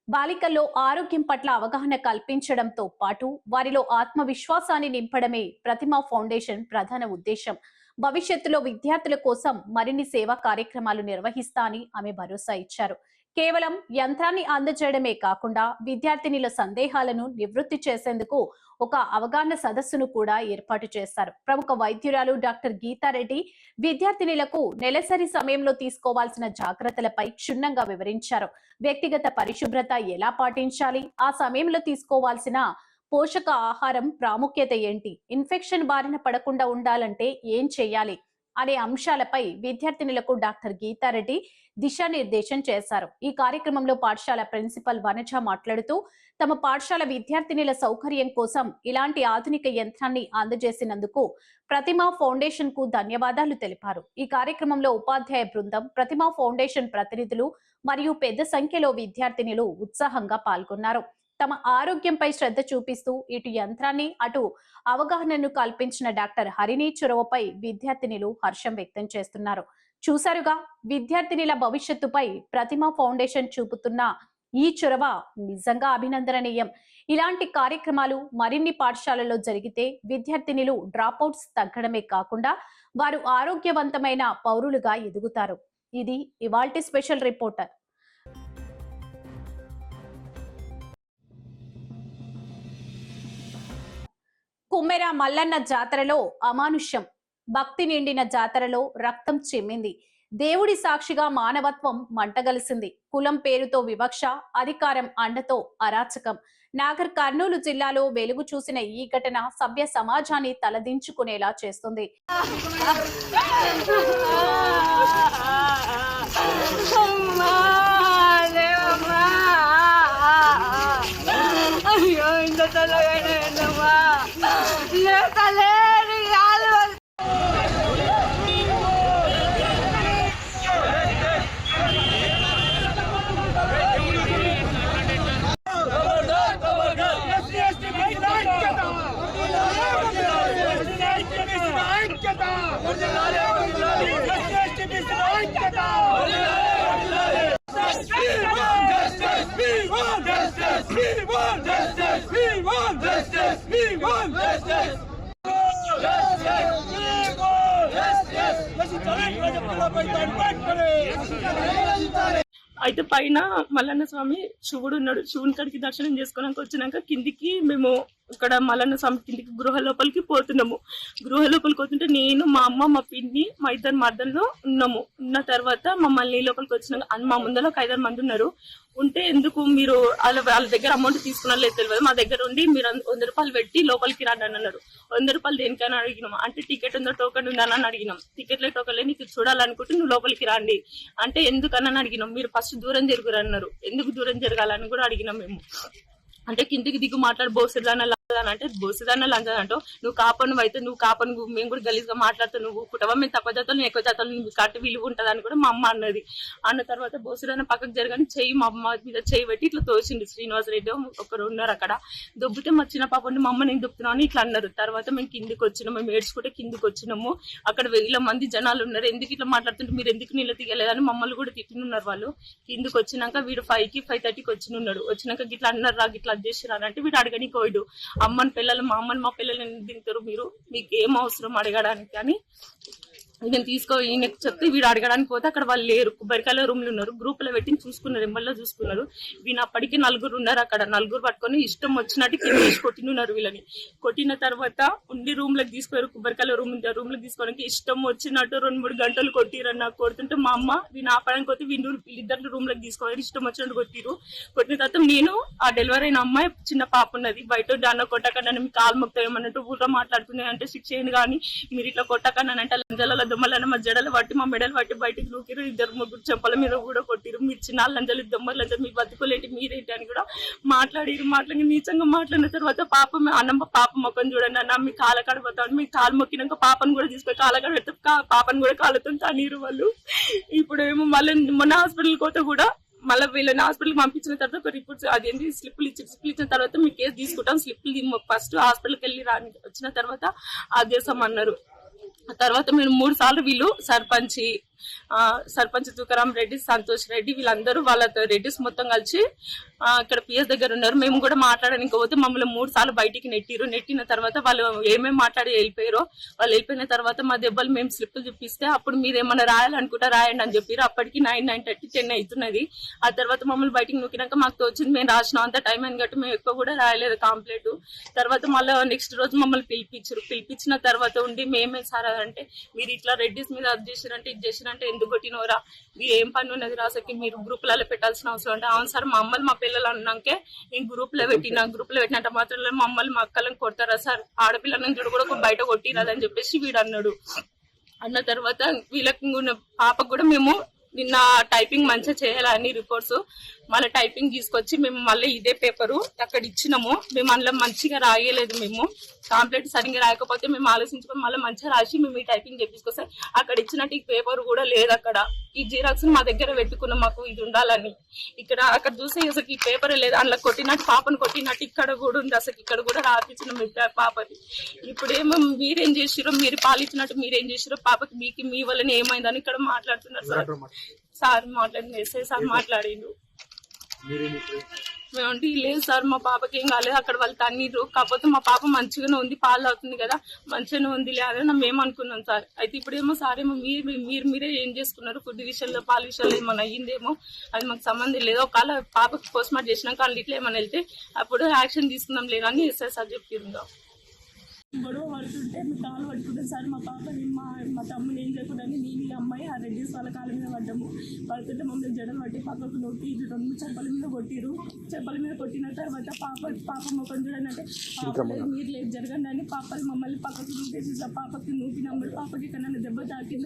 బాలికల్లో ఆరోగ్యం పట్ల అవగాహన కల్పించడంతో పాటు వారిలో ఆత్మవిశ్వాసాన్ని నింపడమే ప్రతిమా ఫౌండేషన్ ప్రధాన ఉద్దేశం. భవిష్యత్తులో విద్యార్థుల కోసం మరిన్ని సేవా కార్యక్రమాలు నిర్వహిస్తా అని ఆమె భరోసా ఇచ్చారు. కేవలం యంత్రాన్ని అందజేయడమే కాకుండా విద్యార్థినుల సందేహాలను నివృత్తి చేసేందుకు ఒక అవగాహన సదస్సును కూడా ఏర్పాటు చేశారు. ప్రముఖ వైద్యురాలు డాక్టర్ గీతారెడ్డి విద్యార్థినులకు నెలసరి సమయంలో తీసుకోవాల్సిన జాగ్రత్తలపై క్షుణ్ణంగా వివరించారు. వ్యక్తిగత పరిశుభ్రత ఎలా పాటించాలి, ఆ సమయంలో తీసుకోవాల్సిన పోషక ఆహారం ప్రాముఖ్యత ఏంటి, ఇన్ఫెక్షన్ బారిన పడకుండా ఉండాలంటే ఏం చేయాలి అనే అంశాలపై విద్యార్థినులకు డాక్టర్ గీతారెడ్డి దిశానిర్దేశం చేశారు. ఈ కార్యక్రమంలో పాఠశాల ప్రిన్సిపల్ వనజ మాట్లాడుతూ తమ పాఠశాల విద్యార్థినుల సౌకర్యం కోసం ఇలాంటి ఆధునిక యంత్రాన్ని అందజేసినందుకు ప్రతిమా ఫౌండేషన్ కు ధన్యవాదాలు తెలిపారు. ఈ కార్యక్రమంలో ఉపాధ్యాయ బృందం, ప్రతిమా ఫౌండేషన్ ప్రతినిధులు మరియు పెద్ద సంఖ్యలో విద్యార్థినులు ఉత్సాహంగా పాల్గొన్నారు. తమ ఆరోగ్యంపై శ్రద్ధ చూపిస్తూ ఇటు యంత్రాన్ని అటు అవగాహనను కల్పించిన డాక్టర్ హరిణి చొరవపై విద్యార్థినులు హర్షం వ్యక్తం చేస్తున్నారు. చూసారుగా, విద్యార్థినుల భవిష్యత్తుపై ప్రతిమా ఫౌండేషన్ చూపుతున్న ఈ చొరవ నిజంగా అభినందనీయం. ఇలాంటి కార్యక్రమాలు మరిన్ని పాఠశాలల్లో జరిగితే విద్యార్థినులు డ్రాప్అవుట్స్ తగ్గడమే కాకుండా వారు ఆరోగ్యవంతమైన పౌరులుగా ఎదుగుతారు. ఇది ఇవాల్టి స్పెషల్ రిపోర్టర్. కుమ్మెర మల్లన్న జాతరలో అమానుష్యం. భక్తి నిండిన జాతరలో రక్తం చిమ్మింది. దేవుడి సాక్షిగా మానవత్వం మంటగలిసింది. కులం పేరుతో వివక్ష, అధికారం అండతో అరాచకం. నాగర్ కర్నూలు జిల్లాలో వెలుగు చూసిన ఈ ఘటన సభ్య సమాజాన్ని తలదించుకునేలా చేస్తుంది. అయితే పైన మల్లన్న స్వామి శివుడు ఉన్నాడు. శివుని కాడికి దర్శనం చేసుకోవడానికి వచ్చినాక కిందికి మేము ఇక్కడ మల్లన్న స్వామి కిందికి గృహ లోపలికి పోతున్నాము. గృహ లోపలికి పోతుంటే నేను, మా అమ్మ, మా పిన్ని, మా ఇద్దరు మర్దల్లో ఉన్నాము. ఉన్న తర్వాత మమ్మల్ని లోపలికి వచ్చినాక మా ముందర ఒక 5 మంది ఉన్నారు. ఉంటే ఎందుకు మీరు వాళ్ళ దగ్గర అమౌంట్ తీసుకున్నా లేదు తెలియదు, మా దగ్గర ఉండి మీరు 100 రూపాయలు పెట్టి లోపలికి రండి అని అన్నారు. 100 రూపాయలు దేనికైనా అడిగినాం. అంటే టికెట్ ఉందో టోకెన్ ఉందా అని అడిగినాం. టికెట్లే టోకెన్లే, నీకు చూడాలనుకుంటే నువ్వు లోపలికి రండి అంటే ఎందుకని అడిగినాం. మీరు ఫస్ట్ దూరం జరుగురు అన్నారు. ఎందుకు దూరం జరగాలని కూడా అడిగినాం మేము. అంటే కిందికి దిగు మాట్లాడు, బోసిదాన లంజాన్ అంటే బోసిదాన లంజాన్ అంటూ నువ్వు కాపను అయితే నువ్వు కాపను, మేము కూడా గలీజ్ గా మాట్లాడుతావు, నువ్వు కుటుంబం మేము తక్కువ జాతలు నేను ఎక్కువ జాతలు కట్టి విలువ ఉంటుంది అని కూడా మా అమ్మ అన్నది. అన్న తర్వాత బోసిదాన పక్కకు జరగని చెయ్యి మా అమ్మ మీద చెయ్యి పెట్టి ఇట్లా తోసింది. శ్రీనివాసరెడ్డి ఒకరు ఉన్నారు అక్కడ. దొబ్బితే మా చిన్న పాప మా అమ్మ నేను దొబ్బుతున్నావు అని ఇట్లా అన్నారు. తర్వాత మేము కిందికి వచ్చినాము. మేము ఏడ్చుకుంటే కిందికి వచ్చినాము. అక్కడ 1000 మంది జనాలు ఉన్నారు. ఎందుకు ఇట్లా మాట్లాడుతుంటే మీరు ఎందుకు నీళ్ళు తీయలేదని మమ్మల్ని కూడా తిట్టినున్నారు వాళ్ళు. కిందికి వచ్చినాక వీడు 5కి 5:30కి వచ్చినున్నాడు. వచ్చినాక గిట్లా అన్నారు రా గిట్లా చేసిరాని అంటే వీడు అడగని కోయిడు. అమ్మని పిల్లలు మా అమ్మని మా పిల్లలు తింటారు, మీరు మీకు ఏం అవసరం అడగడానికి అని నేను ఈయనకి చెప్తే వీడు అడగడానికి పోతే అక్కడ వాళ్ళు లేరు. కొబ్బరికాయల రూమ్లు ఉన్నారు. గ్రూప్ లో పెట్టి చూసుకున్నారు, ఎంబల్లో చూసుకున్నారు. వీళ్ళు అప్పటికి 4 ఉన్నారు అక్కడ. 4 పట్టుకొని ఇష్టం వచ్చినట్టు కింద కొట్టినున్నారు వీళ్ళని. కొట్టిన తర్వాత ఉండి రూమ్ లకు తీసుకున్నారు. కొబ్బరికాయల రూమ్ లోకి తీసుకోవడానికి ఇష్టం వచ్చినట్టు 2-3 గంటలు కొట్టిరని నాకు. కొడుతుంటే మా అమ్మ వీళ్ళు ఆపడానికి పోతే వీళ్ళిద్దరు రూమ్ లకు తీసుకోవాలి ఇష్టం వచ్చినట్టు కొట్టిరు. కొట్టిన తర్వాత నేను ఆ డెలివరీ అయిన అమ్మాయి చిన్న పాప ఉన్నది బయట దాన్ని కొట్టకన్నా మీ కాలు మొక్తాయేమన్నట్టు ఊళ్ళో మాట్లాడుతున్నాయి. అంటే శిక్ష ఏంది కానీ మీరు ఇట్లా కొట్టకన్నా అంటే లంజల దొమ్మలను మా జడలు పట్టి మా మెడలు పట్టి బయటకు నూకిరు. 2-3 చెంపల మీద కూడా కొట్టిరు. మీరు చిన్న లంజలు దొమ్మలు లంజలు మీ బతుకులేంటి మీరేంటి అని కూడా మాట్లాడి నీచంగా మాట్లాడిన తర్వాత పాప అన్నమ్మ పాప మొక్కను చూడండి అన్న మీ కాళ్ళ కాడ పోతాను, మీ కాలు మొక్కినాక పాపను కూడా తీసుకొని కాళ్ళ కాడ పెడితే పాపను కూడా కాళ్ళతో తనీరు వాళ్ళు. ఇప్పుడు ఏమో మళ్ళీ మొన్న హాస్పిటల్ పోతే కూడా మళ్ళీ వీళ్ళని హాస్పిటల్ పంపించిన తర్వాత ఒక రిపోర్ట్స్ అదేంటి స్లిప్లు ఇచ్చిన తర్వాత మీ కేసు తీసుకుంటాం, స్లిప్లు ఫస్ట్ హాస్పిటల్కి వెళ్ళి వచ్చిన తర్వాత ఆదేశం అన్నారు. తర్వాత మేము 3 సార్లు వీళ్ళు సర్పంచ్ సర్పంచ్ తుకారాం రెడ్డి, సంతోష్ రెడ్డి, వీళ్ళందరూ వాళ్ళ రెడ్డిస్ మొత్తం కలిసి ఇక్కడ పిఎస్ దగ్గర ఉన్నారు. మేము కూడా మాట్లాడడానికి పోతే మమ్మల్ని 3 సార్లు బయటికి నెట్టిన తర్వాత వాళ్ళు ఏమేమి మాట్లాడి వెళ్ళిపోయారో, వాళ్ళు వెళ్ళిపోయిన తర్వాత మా దెబ్బలు మేము స్లిప్పులు చూపిస్తే అప్పుడు మీరు ఏమన్నా రాయాలనుకుంటా రాయండి అని చెప్పారు. అప్పటికి 9:30 10 అవుతున్నది. ఆ తర్వాత మమ్మల్ని బయటికి నూకినాక మాకు తోచింది మేము రాసినాం. అంత టైం అని గట్టి మేము ఎక్కువ కూడా రాయలేదు కంప్లీట్. తర్వాత మళ్ళీ నెక్స్ట్ రోజు మమ్మల్ని పిలిపించిన తర్వాత ఉండి మేమే సార్ అంటే మీరు ఇట్లా రెడ్డిస్ మీద అది చేసిరంటే ఇది చేసిరంటే ఎందుకు కొట్టినవరా, మీరు ఏం పని ఉన్నది రాసకి మీరు గ్రూపులలో పెట్టాల్సిన అవసరం అంటే అవును సార్ మమ్మల్ని మా పిల్లలు అన్నాకే నేను గ్రూప్లో పెట్టినంత మాత్రం మమ్మల్ని మా అక్కలను కొడతారా సార్, ఆడపిల్లలను కూడా బయట కొట్టిరాదని చెప్పేసి వీడు అన్న తర్వాత వీళ్ళకి పాపకు కూడా మేము నిన్న టైపింగ్ మంచిగా చేయాలని రిపోర్ట్స్ మళ్ళీ టైపింగ్ తీసుకొచ్చి మేము మళ్ళీ ఇదే పేపరు అక్కడ ఇచ్చినాము. మేము అందులో మంచిగా రాయలేదు, మేము కాంప్లీట్ సరిగ్గా రాయకపోతే మేము ఆలోచించుకొని మళ్ళీ మంచిగా రాసి మేము ఈ టైపింగ్ చేపించుకొస్తే అక్కడ ఇచ్చినట్టు ఈ పేపర్ కూడా లేదు. అక్కడ ఈ జిరాక్స్ మా దగ్గర పెట్టుకున్నాం మాకు ఇది ఉండాలని. అక్కడ చూస్తే అసలు ఈ పేపర్ లేదు, అందులో కొట్టినట్టు పాపను కొట్టినట్టు ఇక్కడ కూడా ఉంది. అసలు ఇక్కడ కూడా రాపించిన పాపది. ఇప్పుడేమో మీరేం చేసిరో, మీరు పాలిచ్చినట్టు మీరేం చేసిరో, పాపకి మీ వల్ల ఏమైందని ఇక్కడ మాట్లాడుతున్నారు సార్ మాట్లాడింది ఎస్ఐ సార్ మాట్లాడిండు. మేమంటే లేదు సార్ మా పాపకి ఏం కాలేదు, అక్కడ వాళ్ళు తన్నీరు, కాకపోతే మా పాప మంచిగానే ఉంది, పాలు అవుతుంది కదా మంచిగానే ఉంది లేదని మేము అనుకున్నాం సార్. అయితే ఇప్పుడేమో సార్ ఏమో మీరే ఏం చేసుకున్నారు, ఫుడ్ విషయంలో పాల విషయంలో ఏమన్నా అయ్యిందేమో అది మాకు సంబంధం లేదు, ఒకవేళ పాపకి పోస్ట్ మార్టం చేసినాక వాళ్ళు ఇట్లా ఏమన్నా వెళ్తే అప్పుడు యాక్షన్ తీసుకుందాం లేదని ఎస్ఐ సార్ చెప్పిందా. గొడవ పడుతుంటే మీ కాలు పట్టుకుంటే సార్ మా పాపని మా తమ్ముని ఏం చేయకూడదని నేను అమ్మాయి ఆ రెడ్డిస్ వాళ్ళ కాళ్ళ మీద పడ్డాము. పడుతుంటే మమ్మల్ని జడలు పట్టి పక్కకు నొక్కి 2 చెప్పల మీద కొట్టిరు. చెప్పల మీద కొట్టిన తర్వాత పాప ముఖం చూడనంటే మీరు లేదు జరగండి అని పాపలు మమ్మల్ని పక్కకు నూకేసి సార్ పాపకి నూకినప్పుడు పాపకి ఇక్కడ నన్ను దెబ్బ తాకింది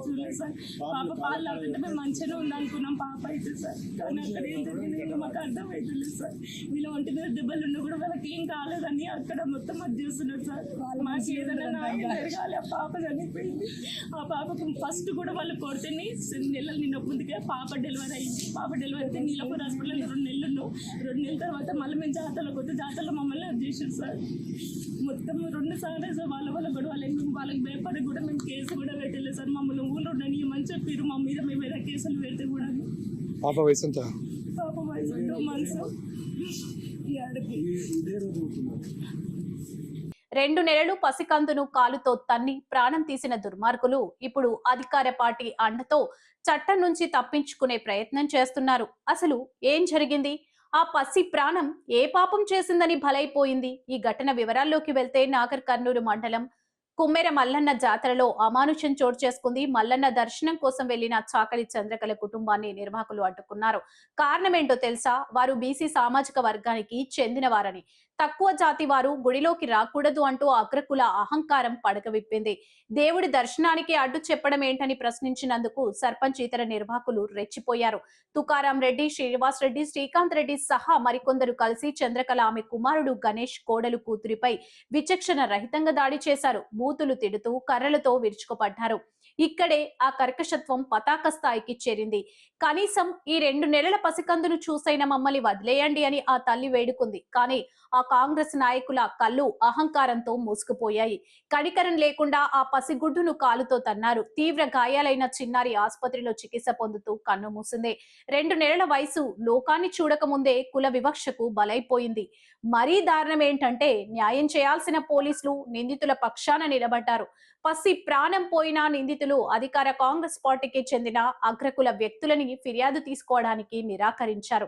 చూడలేదు సార్. పాప పాలు తాగుతుంటే మేము మంచిగానే ఉందనుకున్నాం పాప అయితే సార్, కానీ అక్కడ ఏం జరిగింది మాకు అర్థమవుతుంది సార్. వీళ్ళ ఒంటి మీద దెబ్బలు ఉన్నా కూడా వాళ్ళకి ఏం కాలేదని అక్కడ మొత్తం అది చేస్తున్నారు సార్. మాకు ఏదైనా న్యాయం జరగాలి. ఆ పాప చనిపోయింది. ఆ పాపకు ఫస్ట్ కూడా వాళ్ళు కొడితే నిన్న ముందుకే పాప డెలివరీ అయింది. పాప డెలివరీ అయితే నీలపూర్ హాస్పిటల్ 2 నెలలు 2 నెలల తర్వాత మళ్ళీ మేము జాతరలో మమ్మల్ని అది చేసారు సార్. మొత్తం 2 సార్లు సార్ వాళ్ళ గొడవలు మేము వాళ్ళకి భయపడి కూడా మేము కేసు కూడా పెట్టలేదు సార్. మమ్మల్ని ఊళ్ళో ఉండని చెప్పారు, మా మీద మేము ఏదైనా కేసులు పెడితే కూడా. పాప వయసు ఎంత? పాప వయసు 2 months. 2 నెలలు పసికందును కాలుతో తన్ని ప్రాణం తీసిన దుర్మార్గులు ఇప్పుడు అధికార పార్టీ అండతో చట్టం నుంచి తప్పించుకునే ప్రయత్నం చేస్తున్నారు. అసలు ఏం జరిగింది? ఆ పసి ప్రాణం ఏ పాపం చేసిందని బలైపోయింది? ఈ ఘటన వివరాల్లోకి వెళ్తే నాగర్ కర్నూలు మండలం కుమ్మెర మల్లన్న జాతరలో అమానుషం చోటు చేసుకుంది. మల్లన్న దర్శనం కోసం వెళ్లిన చాకలి చంద్రకళ కుటుంబాన్ని నిర్వాహకులు అడ్డుకున్నారు. కారణమేంటో తెలుసా? వారు బీసీ సామాజిక వర్గానికి చెందిన వారని, తక్కువ జాతి వారు గుడిలోకి రాకూడదు అంటూ అగ్రకుల అహంకారం పడకవిప్పింది. దేవుడి దర్శనానికి అడ్డు చెప్పడం ఏంటని ప్రశ్నించినందుకు సర్పంచ్ ఇతర నిర్వాహకులు రెచ్చిపోయారు. తుకారాం రెడ్డి, శ్రీనివాస్ రెడ్డి, శ్రీకాంత్ రెడ్డి సహా మరికొందరు కలిసి చంద్రకళ ఆమె కుమారుడు గణేష్ కోడలు కూతురిపై విచక్షణ రహితంగా దాడి చేశారు. బూతులు తిడుతూ కర్రలతో విరుచుకుపడ్డారు. ఇక్కడే ఆ కర్కశత్వం పతాక స్థాయికి చేరింది. కనీసం ఈ 2 నెలల పసికందును చూసైన మమ్మల్ని వదిలేయండి అని ఆ తల్లి వేడుకుంది. కానీ ఆ కాంగ్రెస్ నాయకుల కళ్ళు అహంకారంతో మూసుకుపోయాయి. కనికరం లేకుండా ఆ పసిగుడ్డును కాలుతో తన్నారు. తీవ్ర గాయాలైన చిన్నారి ఆసుపత్రిలో చికిత్స పొందుతూ కన్ను మూసింది. 2 నెలల వయసు లోకాన్ని చూడకముందే కుల వివక్షకు బలైపోయింది. మరీ దారుణం ఏంటంటే న్యాయం చేయాల్సిన పోలీసులు నిందితుల పక్షాన నిలబడ్డారు. పసి ప్రాణం పోయిన నిందితులు అధికార కాంగ్రెస్ పార్టీకి చెందిన అగ్రకుల వ్యక్తులని ఫిర్యాదు తీసుకోవడానికి నిరాకరించారు.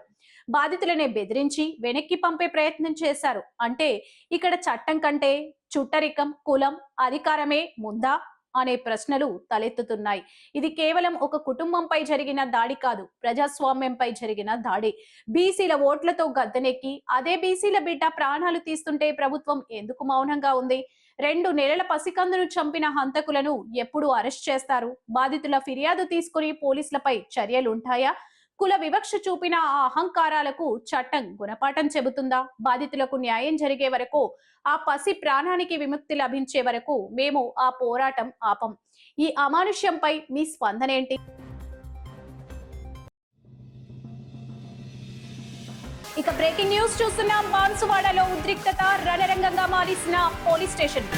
బాధితులనే బెదిరించి వెనక్కి పంపే ప్రయత్నం చేశారు. అంటే ఇక్కడ చట్టం కంటే చుట్టరికం, కులం, అధికారమే ముందా అనే ప్రశ్నలు తలెత్తుతున్నాయి. ఇది కేవలం ఒక కుటుంబంపై జరిగిన దాడి కాదు, ప్రజాస్వామ్యంపై జరిగిన దాడి. బీసీల ఓట్లతో గద్దెనెక్కి అదే బీసీల బిడ్డ ప్రాణాలు తీస్తుంటే ప్రభుత్వం ఎందుకు మౌనంగా ఉంది? 2 నెలల పసికందును చంపిన హంతకులను ఎప్పుడు అరెస్ట్ చేస్తారు? బాధితుల ఫిర్యాదు తీసుకుని పోలీసులపై చర్యలుంటాయా? కుల వివక్ష చూపిన ఆ అహంకారాలకు చట్టం గుణపాఠం చెబుతుందా? బాధితులకు న్యాయం జరిగే వరకు, ఆ పసి ప్రాణానికి విముక్తి లభించే వరకు మేము ఆ పోరాటం ఆపం. ఈ అమానుష్యంపై మీ స్పందనేంటి? ఇక బ్రేకింగ్ న్యూస్ చూస్తున్నాం. బాన్సువాడలో ఉద్రిక్తత రణరంగంగా మారిసిన పోలీస్ స్టేషన్.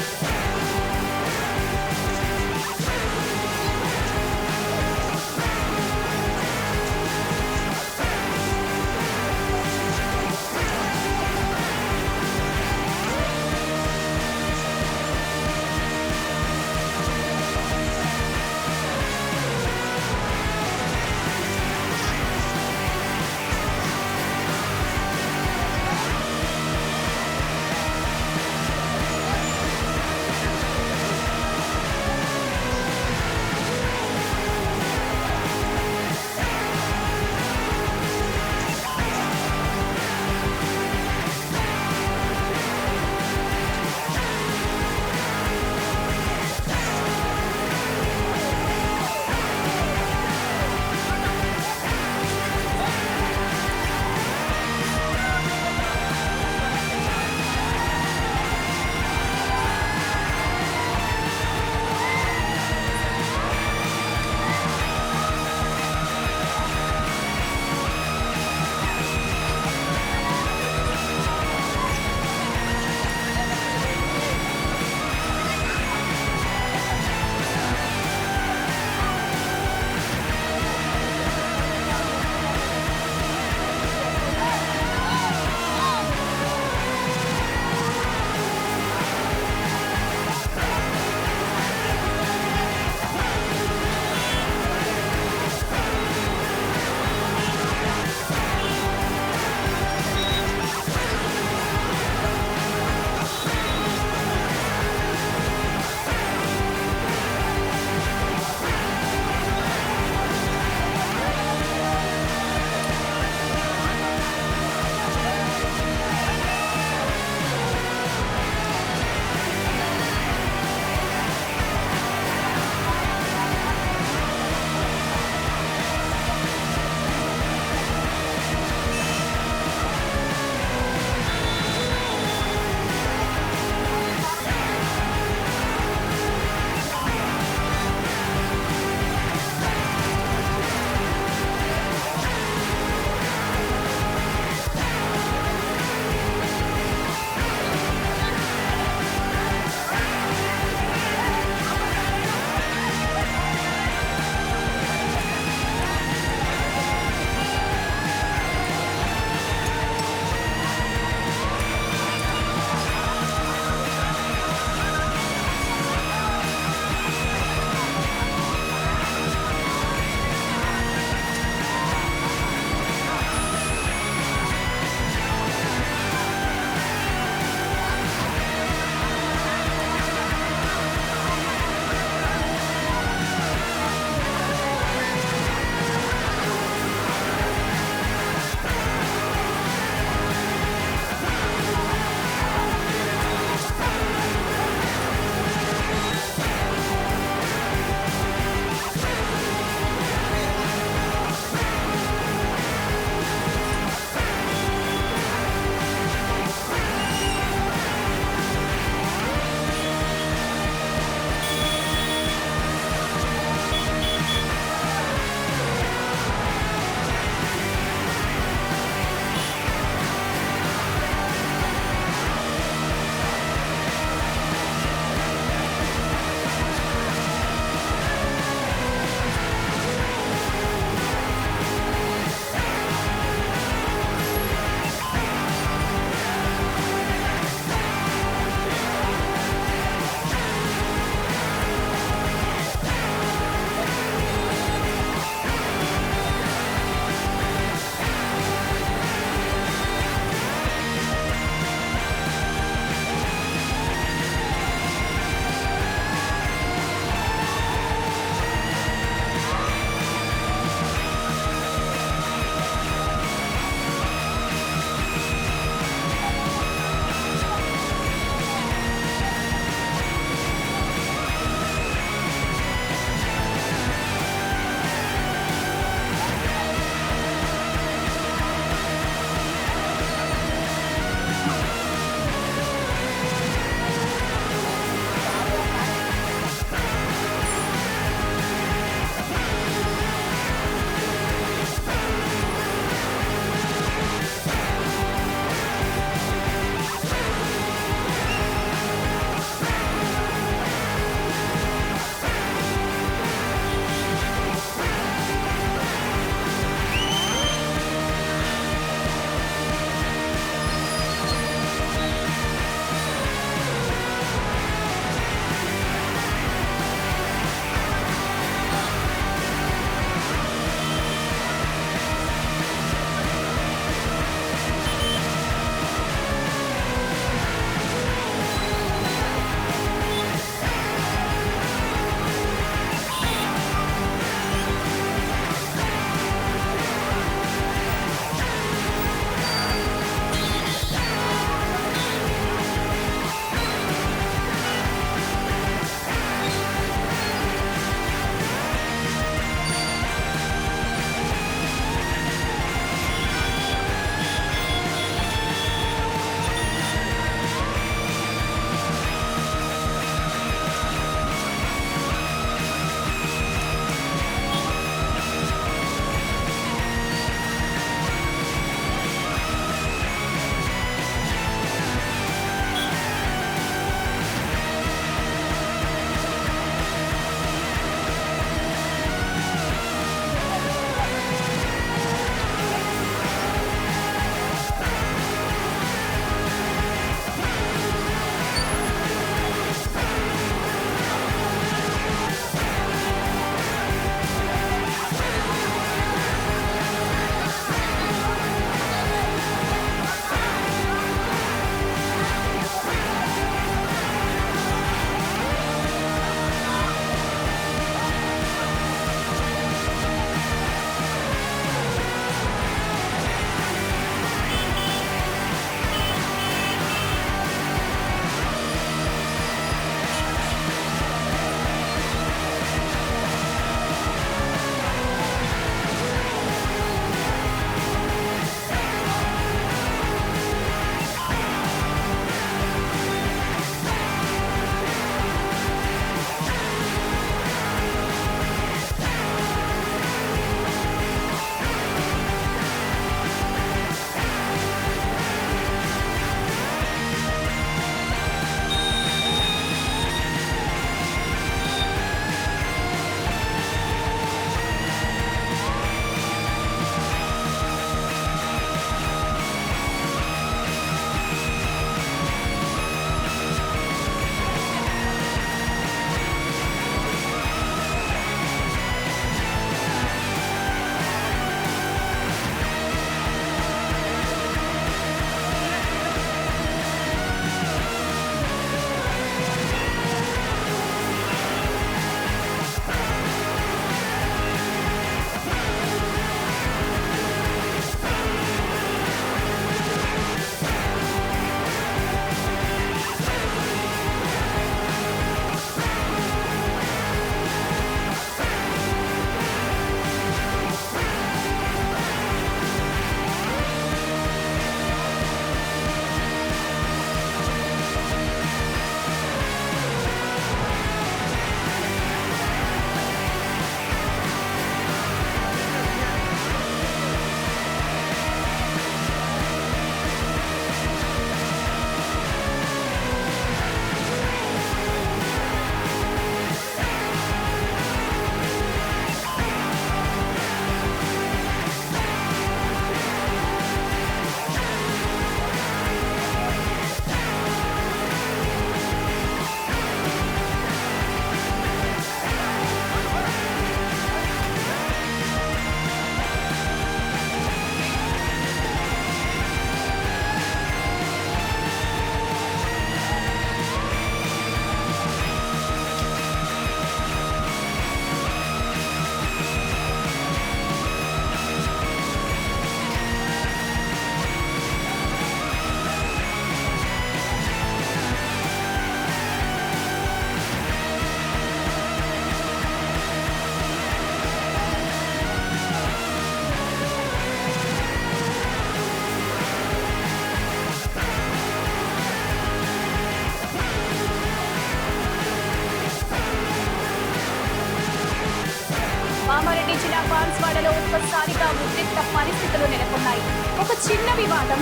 బాన్స్వాడలో ఒక్కసారిగా ఉద్రిక్త పరిస్థితులు నెలకొన్నాయి. ఒక చిన్న వివాదం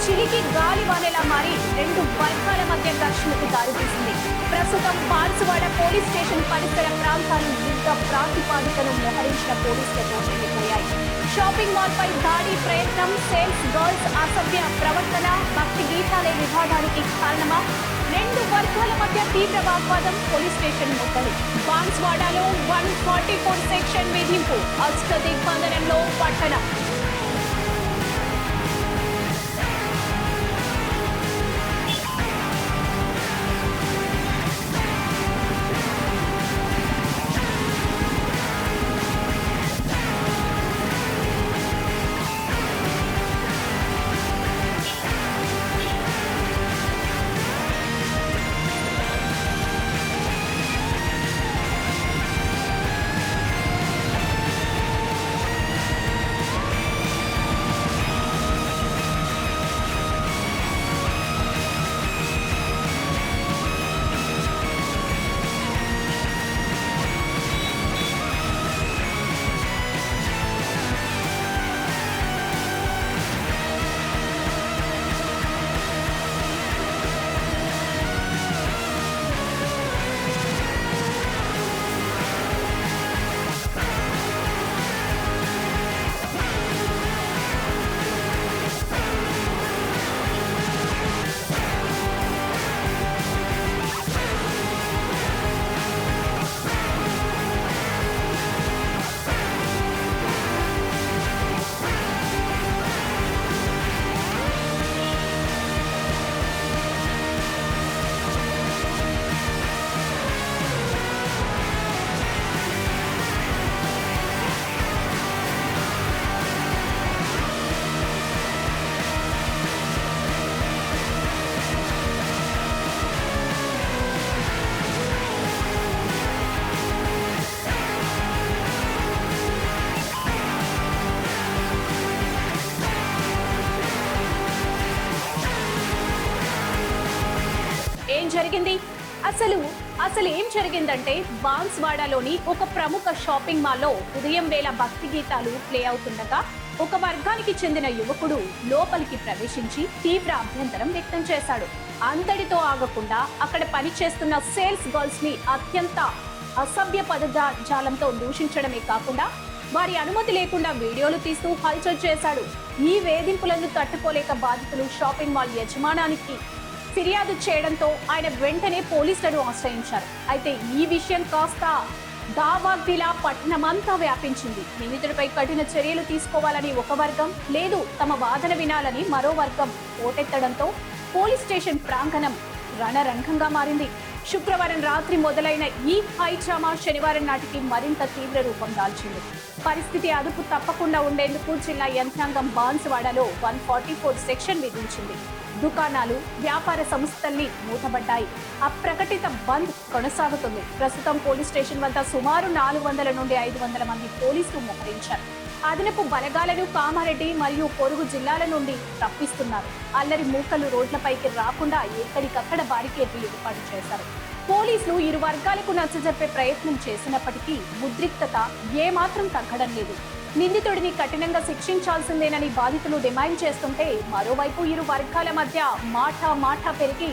చిలికి గాలివానలా మారి రెండు వర్గాల మధ్య ఘర్షణకు దారితీసింది. ప్రస్తుతం బాన్స్వాడ పోలీస్ స్టేషన్ పరిసర ప్రాంతాలు యుద్ధ ప్రాతిపాదికను మోహరించిన పోలీసులతో నిండిపోయాయి. షాపింగ్ మాల్ పై దాడి ప్రయత్నం, సేల్స్ గర్ల్స్ అసభ్య ప్రవర్తన, భక్తి గీతాలే వివాదానికి కారణమా? రెండు వర్గాల మధ్య తీవ్ర వాగ్వాదం, పోలీస్ స్టేషన్ ముట్టడి. బాన్స్వాడలో 144 సెక్షన్ విధింపు, అష్టదిగ్బంధనంలో పట్టణం. జరిగింది అసలు ఏం జరిగిందంటే, బాన్స్వాడలోని ఒక ప్రముఖ షాపింగ్ మాల్లో ఉదయం వేళ భక్తి గీతాలు ప్లే అవుతుండగా ఒక వర్గానికి చెందిన యువకుడు లోపలికి ప్రవేశించి తీవ్ర అభ్యంతరం వ్యక్తం చేశాడు. అంతటితో ఆగకుండా అక్కడ పనిచేస్తున్న సేల్స్ గర్ల్స్ ని అత్యంత అసభ్య పదజాలంతో దూషించడమే కాకుండా వారి అనుమతి లేకుండా వీడియోలు తీస్తూ హల్చల్ చేశాడు. ఈ వేధింపులను తట్టుకోలేక బాధితులు షాపింగ్ మాల్ యజమానానికి ఫిర్యాదు చేయడంతో ఆయన వెంటనే పోలీసులను ఆశ్రయించారు. అయితే ఈ విషయం కాస్త దావాగ్దిలా పట్టణమంతా వ్యాపించింది. నిందితుడిపై కఠిన చర్యలు తీసుకోవాలని ఒక వర్గం, లేదు తమ వాదన వినాలని మరో వర్గం పోటెత్తడంతో పోలీస్ స్టేషన్ ప్రాంగణం రణరంగంగా మారింది. శుక్రవారం రాత్రి మొదలైన ఈ హై డ్రామా శనివారం నాటికి మరింత తీవ్ర రూపం దాల్చింది. పరిస్థితి అదుపు తప్పకుండా ఉండేందుకు జిల్లా యంత్రాంగం బాన్స్వాడలో 144 సెక్షన్ విధించింది. దుకాణాలు, వ్యాపార సంస్థల్ని మూతబడ్డాయి. అప్రకటిత బంద్ కొనసాగుతుంది. ప్రస్తుతం పోలీస్ స్టేషన్ వద్ద సుమారు 400 నుండి 500 మంది పోలీసులు మోహరించారు. అదనపు బలగాలను కామారెడ్డి మరియు పొరుగు జిల్లాల నుండి రప్పిస్తున్నారు. అల్లరి మూకలు రోడ్లపైకి రాకుండా ఎక్కడికక్కడ బారికేడ్లు ఏర్పాటు చేశారు. పోలీసులు ఇరు వర్గాలకు నచ్చజెప్పే ప్రయత్నం చేసినప్పటికీ ఉద్రిక్తత ఏమాత్రం తగ్గడం లేదు. నిందితుడిని కఠినంగా శిక్షించాల్సిందేనని బాధితులు డిమాండ్ చేస్తుంటే, మరోవైపు ఇరు వర్గాల మధ్య మాట పెరిగి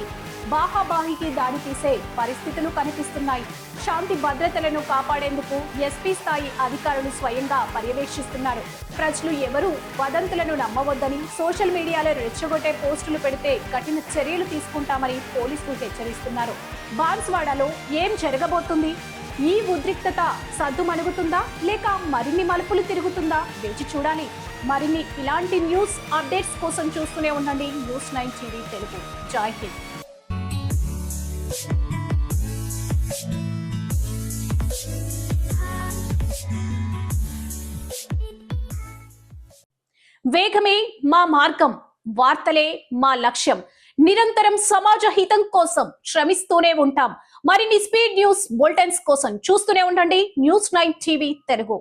బాహాబాహికి దాడి తీసే పరిస్థితులు కనిపిస్తున్నాయి. శాంతి భద్రతలను కాపాడేందుకు ఎస్పీ స్థాయి అధికారులు స్వయంగా పర్యవేక్షిస్తున్నారు. ప్రజలు ఎవరూ వదంతులను నమ్మవద్దని, సోషల్ మీడియాలో రెచ్చగొట్టే పోస్టులు పెడితే కఠిన చర్యలు తీసుకుంటామని పోలీసులు హెచ్చరిస్తున్నారు. బాన్స్వాడలో ఏం జరగబోతుంది? ఈ ఉద్రిక్తత సద్దుమణుగుతుందా లేక మరిన్ని మలుపులు తిరుగుతుందా? వేచి చూడాలి. మరిన్ని ఇలాంటి న్యూస్ అప్డేట్స్ కోసం చూస్తూనే ఉండండి News9 TV తెలుగు. జై హింద్. వేగమే మా మార్గం, వార్తలే మా లక్ష్యం. నిరంతరం సమాజ హితం కోసం శ్రమిస్తూనే ఉంటాం. మరిన్ని స్పీడ్ న్యూస్ బులెటిన్స్ కోసం చూస్తూనే ఉండండి News9 TV తెలుగు.